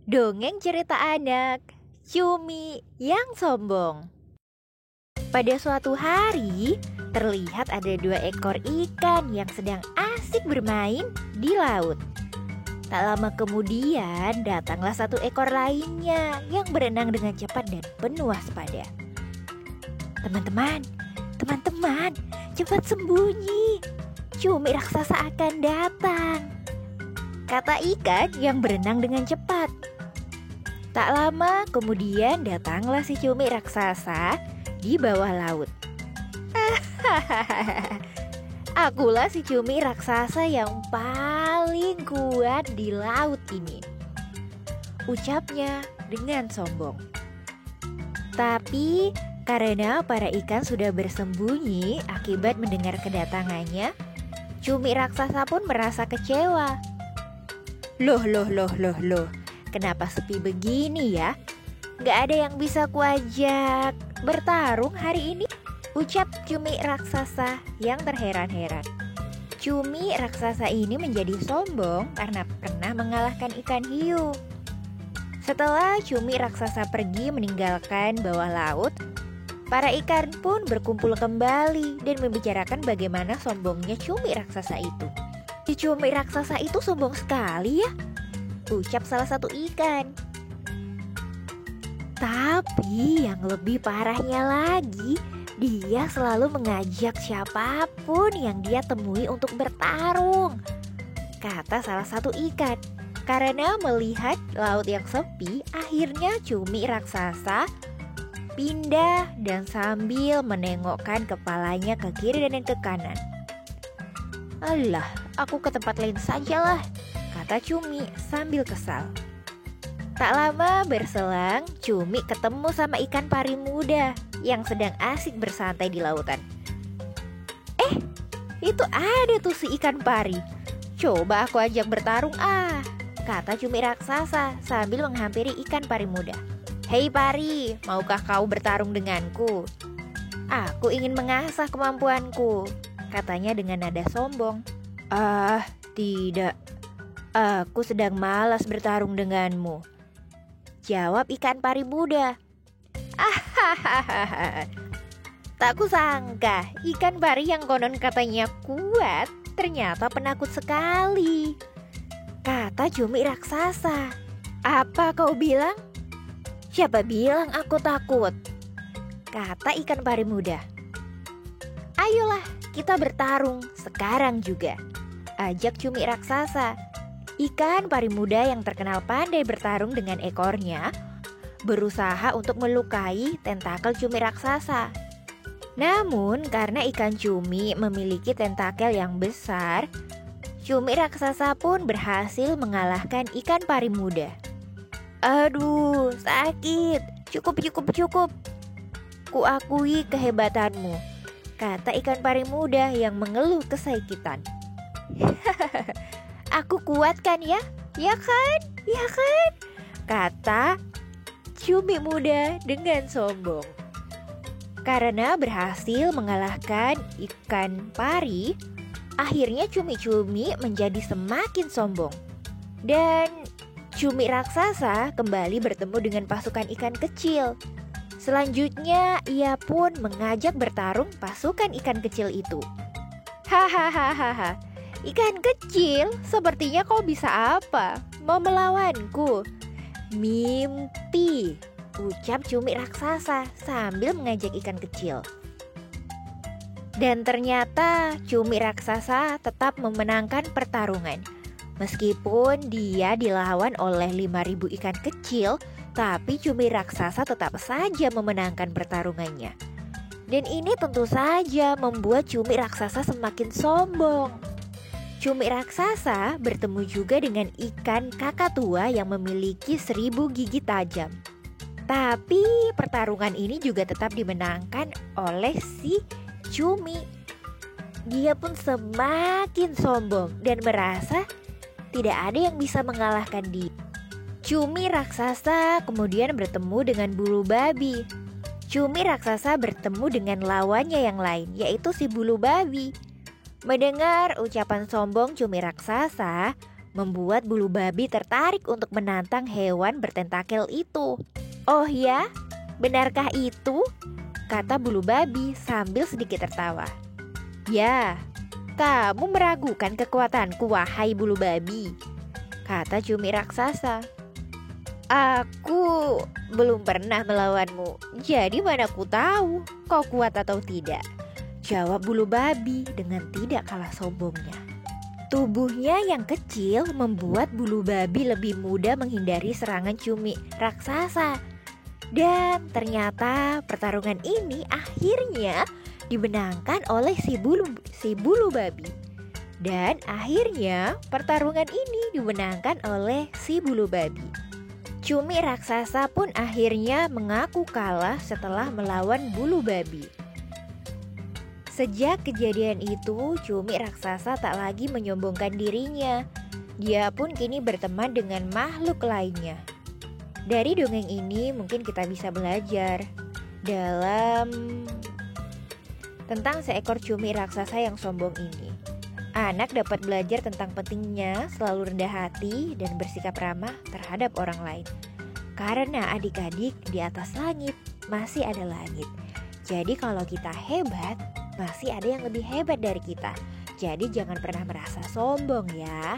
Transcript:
Dongeng cerita anak, Cumi yang sombong. Pada suatu hari, terlihat ada 2 ekor ikan yang sedang asik bermain di laut. Tak lama kemudian, datanglah 1 ekor lainnya yang berenang dengan cepat dan penuh waspada. Teman-teman, cepat sembunyi. Cumi raksasa akan datang, kata ikan yang berenang dengan cepat. Tak lama kemudian datanglah si cumi raksasa di bawah laut. Akulah si cumi raksasa yang paling kuat di laut ini, ucapnya dengan sombong. Tapi karena para ikan sudah bersembunyi akibat mendengar kedatangannya, cumi raksasa pun merasa kecewa. Loh, kenapa sepi begini ya? Gak ada yang bisa kuajak bertarung hari ini, ucap cumi raksasa yang terheran-heran. Cumi raksasa ini menjadi sombong karena pernah mengalahkan ikan hiu. Setelah cumi raksasa pergi meninggalkan bawah laut, para ikan pun berkumpul kembali dan membicarakan bagaimana sombongnya cumi raksasa itu. Si cumi raksasa itu sombong sekali ya, ucap salah satu ikan. Tapi yang lebih parahnya lagi, dia selalu mengajak siapapun yang dia temui untuk bertarung, kata salah satu ikan. Karena melihat laut yang sepi, akhirnya cumi raksasa pindah dan sambil menengokkan kepalanya ke kiri dan ke kanan. Alah, aku ke tempat lain sajalah, kata cumi sambil kesal. Tak lama berselang, cumi ketemu sama ikan pari muda yang sedang asik bersantai di lautan. Itu ada tuh si ikan pari. Coba aku ajak bertarung kata cumi raksasa sambil menghampiri ikan pari muda. Hei pari, maukah kau bertarung denganku? Aku ingin mengasah kemampuanku, katanya dengan nada sombong. Tidak, aku sedang malas bertarung denganmu, jawab ikan pari muda. Tak kusangka ikan pari yang konon katanya kuat ternyata penakut sekali, kata cumi raksasa. Apa kau bilang? Siapa bilang aku takut? Kata ikan pari muda. Ayolah kita bertarung sekarang juga, ajak cumi raksasa. Ikan pari muda yang terkenal pandai bertarung dengan ekornya berusaha untuk melukai tentakel cumi raksasa. Namun karena ikan cumi memiliki tentakel yang besar, cumi raksasa pun berhasil mengalahkan ikan pari muda. Aduh, sakit. Cukup. Kuakui kehebatanmu, kata ikan pari muda yang mengeluh kesakitan. Aku kuat kan ya? Ya kan? Kata cumi muda dengan sombong. Karena berhasil mengalahkan ikan pari, akhirnya cumi-cumi menjadi semakin sombong. Dan cumi raksasa kembali bertemu dengan pasukan ikan kecil. Selanjutnya ia pun mengajak bertarung pasukan ikan kecil itu. Hahaha, ikan kecil, sepertinya kau bisa apa? Mau melawanku? Mimpi, ucap cumi raksasa sambil mengajak ikan kecil. Dan ternyata cumi raksasa tetap memenangkan pertarungan. Meskipun dia dilawan oleh 5.000 ikan kecil, tapi cumi raksasa tetap saja memenangkan pertarungannya. Dan ini tentu saja membuat cumi raksasa semakin sombong. Cumi raksasa bertemu juga dengan ikan kakatua yang memiliki 1.000 gigi tajam. Tapi pertarungan ini juga tetap dimenangkan oleh si cumi. Dia pun semakin sombong dan merasa tidak ada yang bisa mengalahkan dia. Cumi raksasa kemudian bertemu dengan bulu babi. Cumi raksasa bertemu dengan lawannya yang lain, yaitu si bulu babi. Mendengar ucapan sombong cumi raksasa, membuat bulu babi tertarik untuk menantang hewan bertentakel itu. "Oh ya, benarkah itu?" kata bulu babi sambil sedikit tertawa. "Ya, kamu meragukan kekuatanku, wahai bulu babi," kata cumi raksasa. "Aku belum pernah melawanmu, jadi mana ku tahu kau kuat atau tidak," jawab bulu babi dengan tidak kalah sombongnya. Tubuhnya yang kecil membuat bulu babi lebih mudah menghindari serangan cumi raksasa. Dan ternyata pertarungan ini akhirnya dimenangkan oleh si bulu babi. Dan akhirnya pertarungan ini dimenangkan oleh si bulu babi. Cumi raksasa pun akhirnya mengaku kalah setelah melawan bulu babi. Sejak kejadian itu, cumi raksasa tak lagi menyombongkan dirinya. Dia pun kini berteman dengan makhluk lainnya. Dari dongeng ini mungkin kita bisa belajar tentang seekor cumi raksasa yang sombong ini. Anak dapat belajar tentang pentingnya selalu rendah hati dan bersikap ramah terhadap orang lain. Karena adik-adik, di atas langit masih ada langit. Jadi kalau kita hebat, masih ada yang lebih hebat dari kita. Jadi jangan pernah merasa sombong ya.